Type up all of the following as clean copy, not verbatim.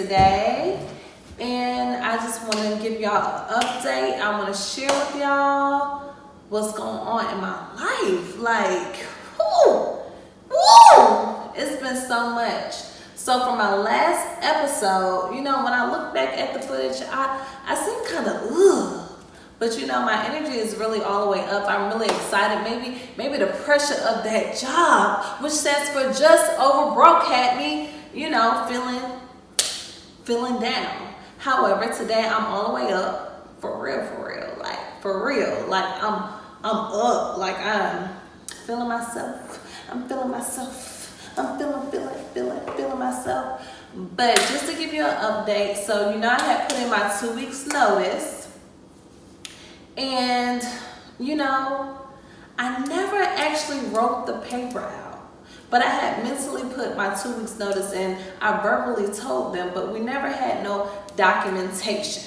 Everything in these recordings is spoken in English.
today, and I just want to give y'all an update. I want to share with y'all what's going on in my life. Like, whoo, it's been so much. So for my last episode, when I look back at the footage, I seem kind of ugh. But my energy is really all the way up. I'm really excited. Maybe the pressure of that job, which stands for just over broke, had me, feeling down. However, today I'm all the way up, for real. Like for real. Like I'm up. Like I'm feeling myself. I'm feeling myself. I'm feeling myself. But just to give you an update, so I had put in my 2 weeks notice. And, I never actually wrote the paper out, but I had mentally put my 2 weeks notice in. I verbally told them, but we never had no documentation.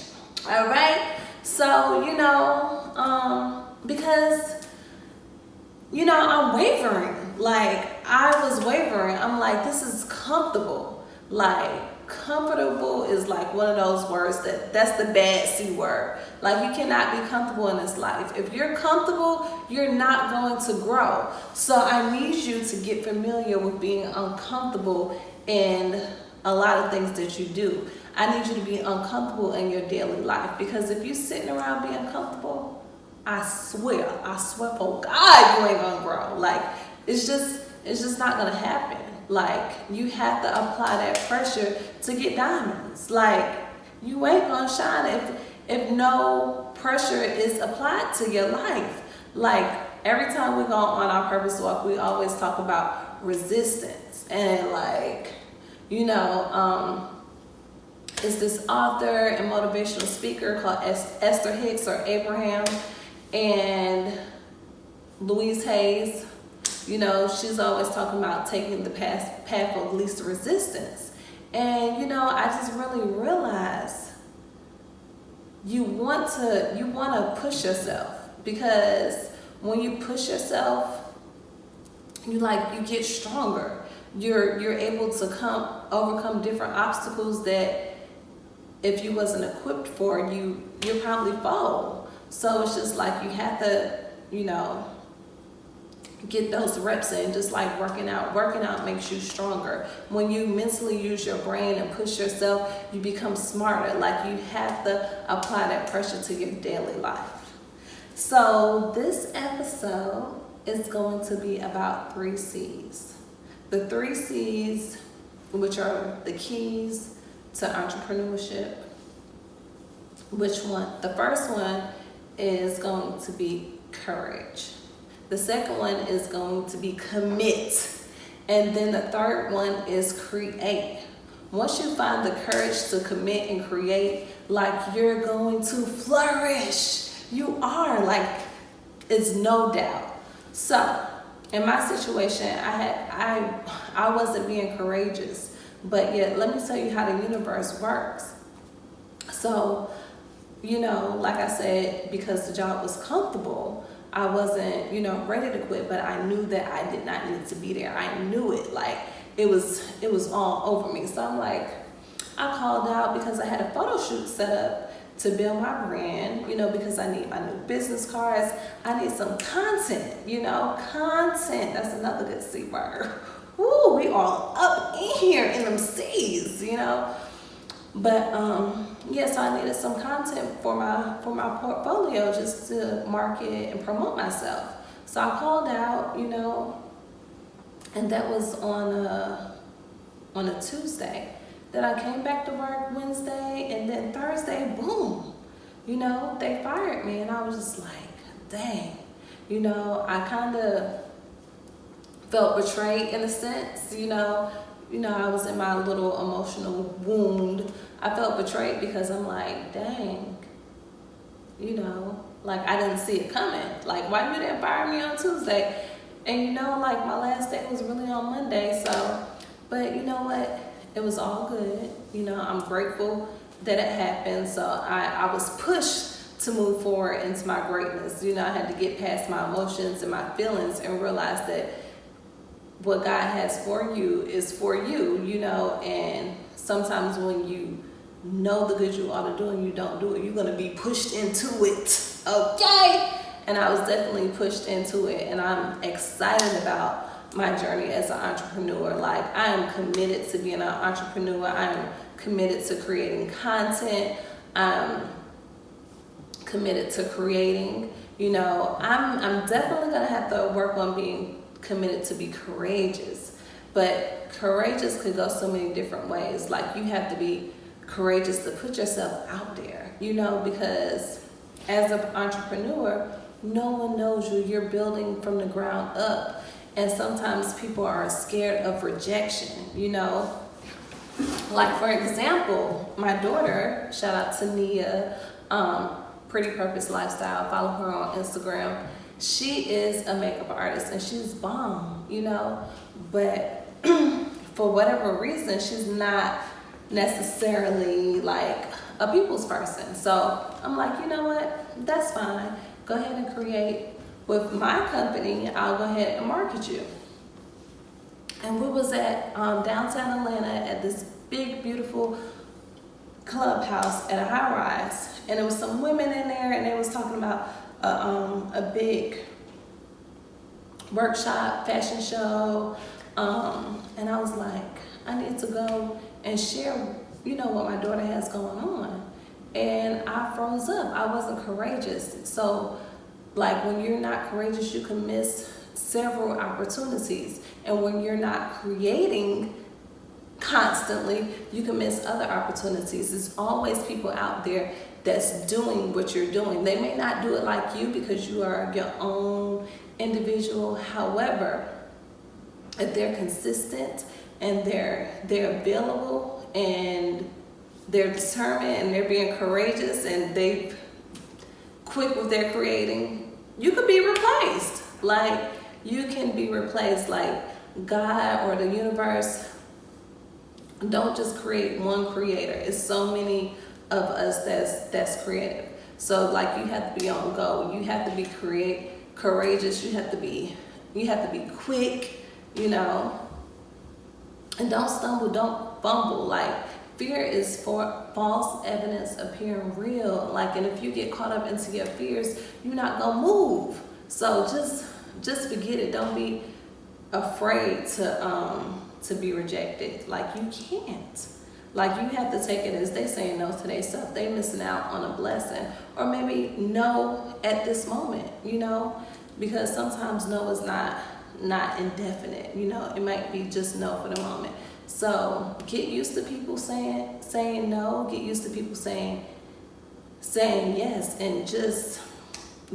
All right. So, because, I'm wavering. Like I was wavering. I'm like, this is comfortable. Like comfortable is like one of those words that's the bad C word. Like you cannot be comfortable in this life. If you're comfortable, you're not going to grow. So I need you to get familiar with being uncomfortable in a lot of things that you do. I need you to be uncomfortable in your daily life, because if you're sitting around being comfortable, I swear for God, you ain't gonna grow. Like it's just not gonna happen. Like you have to apply that pressure to get diamonds. Like you ain't gonna shine if no pressure is applied to your life. Like every time we go on our purpose walk, we always talk about resistance. And like, it's this author and motivational speaker called Esther Hicks or Abraham, and Louise Hayes. She's always talking about taking the path of least resistance. And, I just really realized you want to push yourself, because when you push yourself, you get stronger. You're able to overcome different obstacles that if you wasn't equipped for, you probably fall. So it's just like you have to, get those reps in, just like working out. Working out makes you stronger. When you mentally use your brain and push yourself, you become smarter. Like you have to apply that pressure to your daily life. So this episode is going to be about 3 C's. The 3 C's, which are the keys to entrepreneurship. Which one? The first one is going to be courage. The second one is going to be commit. And then the third one is create. Once you find the courage to commit and create, like you're going to flourish. You are, like, it's no doubt. So in my situation, I wasn't being courageous, but yet let me tell you how the universe works. So, like I said, because the job was comfortable, I wasn't, ready to quit, but I knew that I did not need to be there. I knew it. Like it was all over me. So I'm like, I called out because I had a photo shoot set up to build my brand, because I need my new business cards. I need some content, content. That's another good C word. Woo, we all up in here in them C's, But so I needed some content for my portfolio, just to market and promote myself. So I called out, and that was on a Tuesday. Then I came back to work Wednesday, and then Thursday, boom, they fired me, and I was just like, dang, I kind of felt betrayed in a sense, I was in my little emotional wound. I felt betrayed because I'm like, dang, like I didn't see it coming. Like, why you didn't fire me on Tuesday? And like my last day was really on Monday. So, but you know what? It was all good. I'm grateful that it happened. So I was pushed to move forward into my greatness. I had to get past my emotions and my feelings and realize that what God has for you is for you, you know, and sometimes when you know the good you ought to do and you don't do it, you're going to be pushed into it, okay? And I was definitely pushed into it, and I'm excited about my journey as an entrepreneur. Like, I am committed to being an entrepreneur. I am committed to creating content. I'm committed to creating, you know, I'm definitely going to have to work on being committed to be courageous. But courageous could go so many different ways. Like, you have to be courageous to put yourself out there, you know, because as an entrepreneur, no one knows you. You're building from the ground up. And sometimes people are scared of rejection, you know. Like, for example, my daughter, shout out to Nia, Pretty Purpose Lifestyle, follow her on Instagram. She is a makeup artist and she's bomb, you know, but for whatever reason, she's not necessarily like a people's person. So I'm like, you know what, that's fine. Go ahead and create with my company. I'll go ahead and market you. And we was at downtown Atlanta at this big, beautiful clubhouse at a high rise, and there was some women in there, and they was talking about a big workshop, fashion show, and I was like, I need to go and share, you know, what my daughter has going on. And I froze up. I wasn't courageous. So, like, when you're not courageous, you can miss several opportunities. And when you're not creating constantly, you can miss other opportunities. There's always people out there that's doing what you're doing. They may not do it like you because you are your own individual. However, if they're consistent and they're available and they're determined and they're being courageous and they quick with their creating, you could be replaced. Like, you can be replaced. Like, God or the universe don't just create one creator. It's so many of us that's creative. So, like, you have to be on go. You have to be courageous. You have to be quick, you know. And don't stumble, don't fumble. Like, fear is for false evidence appearing real. Like, and if you get caught up into your fears, you're not gonna move. So just forget it. Don't be afraid to be rejected. Like, you can't. Like, you have to take it as they saying no to themselves. They missing out on a blessing. Or maybe no at this moment, you know, because sometimes no is not indefinite, you know. It might be just no for the moment. So get used to people saying no. Get used to people saying yes, and just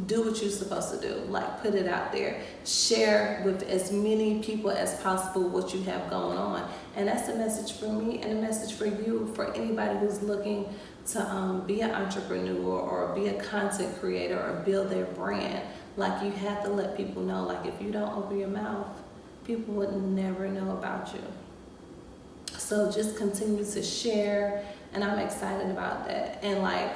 do what you're supposed to do. Like, put it out there. Share with as many people as possible what you have going on. And that's the message for me and a message for you, for anybody who's looking to be an entrepreneur or be a content creator or build their brand. Like, you have to let people know. Like, if you don't open your mouth, people would never know about you. So just continue to share, and I'm excited about that. And like,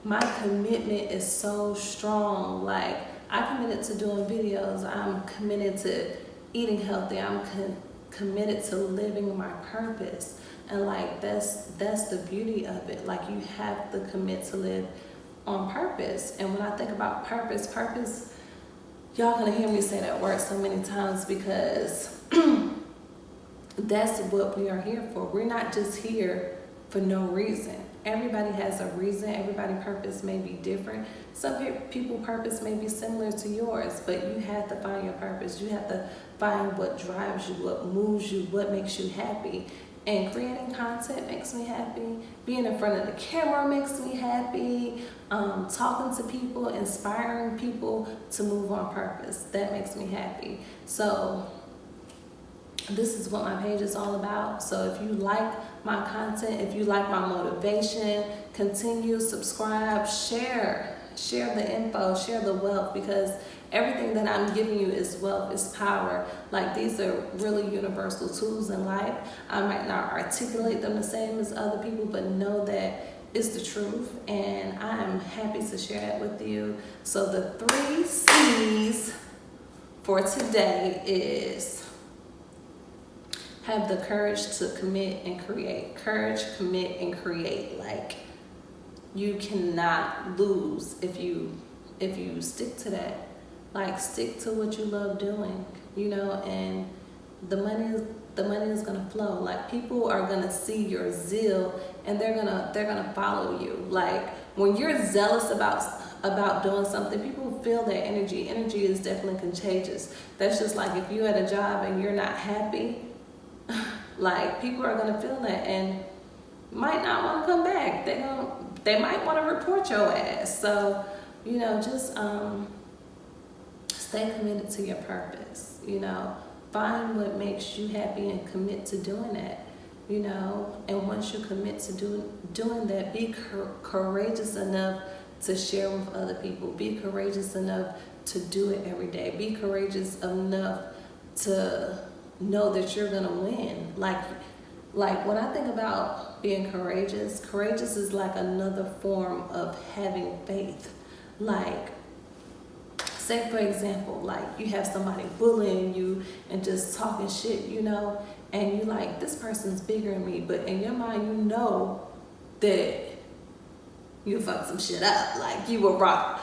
my commitment is so strong. Like, I'm committed to doing videos. I'm committed to eating healthy. I'm committed to living my purpose. And like, that's the beauty of it. Like, you have to commit to live on purpose. And when I think about purpose, y'all gonna hear me say that word so many times, because that's what we are here for. We're not just here for no reason. Everybody has a reason. Everybody's purpose may be different. Some people's purpose may be similar to yours, but you have to find your purpose. You have to find what drives you, what moves you, what makes you happy. And creating content makes me happy. Being in front of the camera makes me happy. Talking to people, inspiring people to move on purpose, that makes me happy. So this is what my page is all about. So if you like my content, if you like my motivation, continue, subscribe, share the info, share the wealth, because everything that I'm giving you is wealth, is power. Like, these are really universal tools in life. I might not articulate them the same as other people, but know that it's the truth, and I am happy to share it with you. So the 3 C's for today is have the courage to commit and create. Courage, commit, and create. Like, you cannot lose if you stick to that. Like, stick to what you love doing, you know, and the money is gonna flow. Like, people are gonna see your zeal and they're gonna follow you. Like, when you're zealous about doing something, people feel that energy. Energy is definitely contagious. That's just like if you had a job and you're not happy, like, people are gonna feel that and might not want to come back. They might want to report your ass. So, you know, just stay committed to your purpose. You know, find what makes you happy and commit to doing that. You know, and once you commit to doing that, be courageous enough to share with other people. Be courageous enough to do it every day. Be courageous enough to know that you're gonna win. Like when I think about being courageous is like another form of having faith. Like, say for example, like you have somebody bullying you and just talking shit, you know, and you like, this person's bigger than me, but in your mind you know that you fuck some shit up. Like, you will rock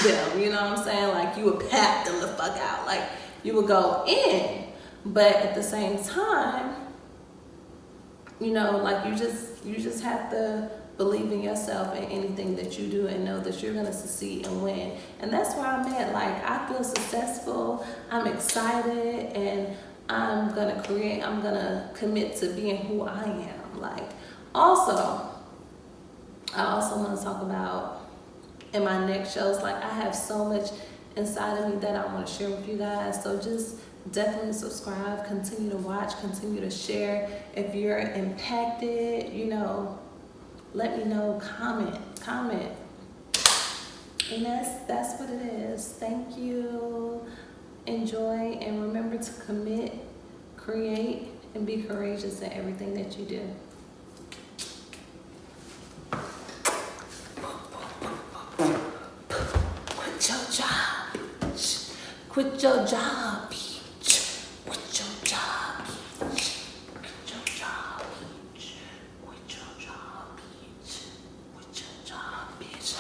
them, you know what I'm saying? Like, you will pat them the fuck out. Like, you will go in. But at the same time, you know, like, you just have to believe in yourself and anything that you do and know that you're gonna succeed and win. And that's where I'm at. Like, I feel successful, I'm excited, and I'm gonna commit to being who I am. Like, I also want to talk about in my next shows, like, I have so much inside of me that I want to share with you guys. So just definitely subscribe, continue to watch, continue to share. If you're impacted, you know, let me know, comment. And that's what it is. Thank you. Enjoy, and remember to commit, create, and be courageous in everything that you do. Quit your job, bitch. Quit your job, bitch. Quit your job, bitch. Quit your job, bitch. Quit your job, bitch.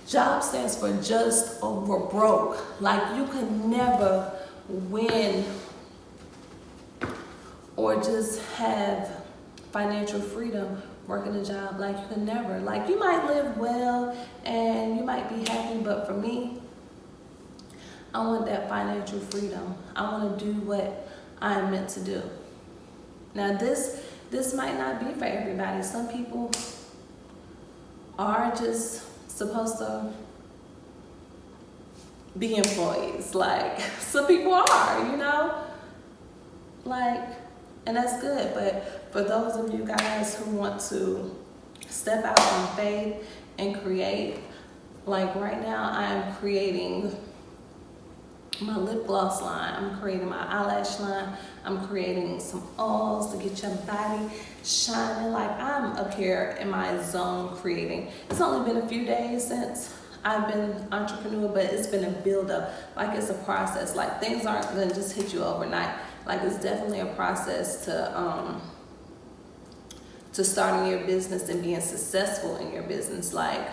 Job stands for just over broke. Like, you can never win or just have financial freedom working a job. Like, you can never. Like, you might live well and you might be happy, but for me, I want that financial freedom. I want to do what I'm meant to do. Now, this might not be for everybody. Some people are just supposed to be employees. Like, some people are, you know? Like, and that's good. But for those of you guys who want to step out on faith and create, like right now, I'm creating my lip gloss line, I'm creating my eyelash line, I'm creating some oils to get your body shining. Like, I'm up here in my zone creating. It's only been a few days since I've been entrepreneur, but it's been a build up. Like, it's a process. Like, things aren't gonna just hit you overnight. Like, it's definitely a process to starting your business and being successful in your business. Like,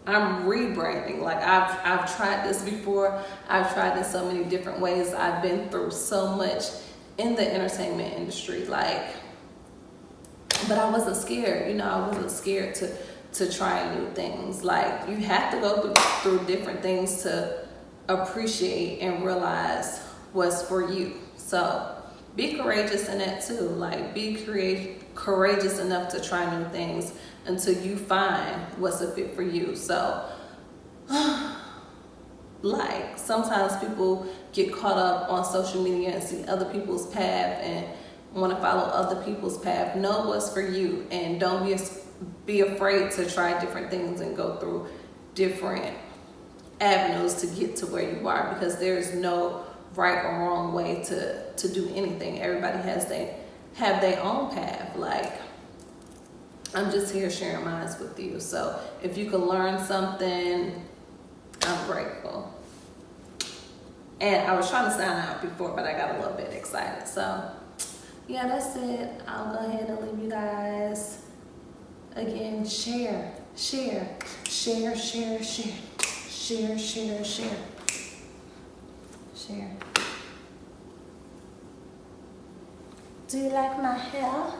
I'm rebranding. Like, I've tried this before. I've tried this so many different ways. I've been through so much in the entertainment industry. Like, but I wasn't scared. You know, I wasn't scared to try new things. Like, you have to go through different things to appreciate and realize what's for you. So be courageous in that too. Like, be courageous enough to try new things until you find what's a fit for you. So, like, sometimes people get caught up on social media and see other people's path and want to follow other people's path. Know what's for you, and don't be afraid to try different things and go through different avenues to get to where you are, because there's no right or wrong way to do anything. Everybody have their own path. Like, I'm just here sharing mine with you. So if you can learn something, I'm grateful. And I was trying to sign out before, but I got a little bit excited. So yeah, that's it. I'll go ahead and leave you guys. Again, share. Do you like my hair?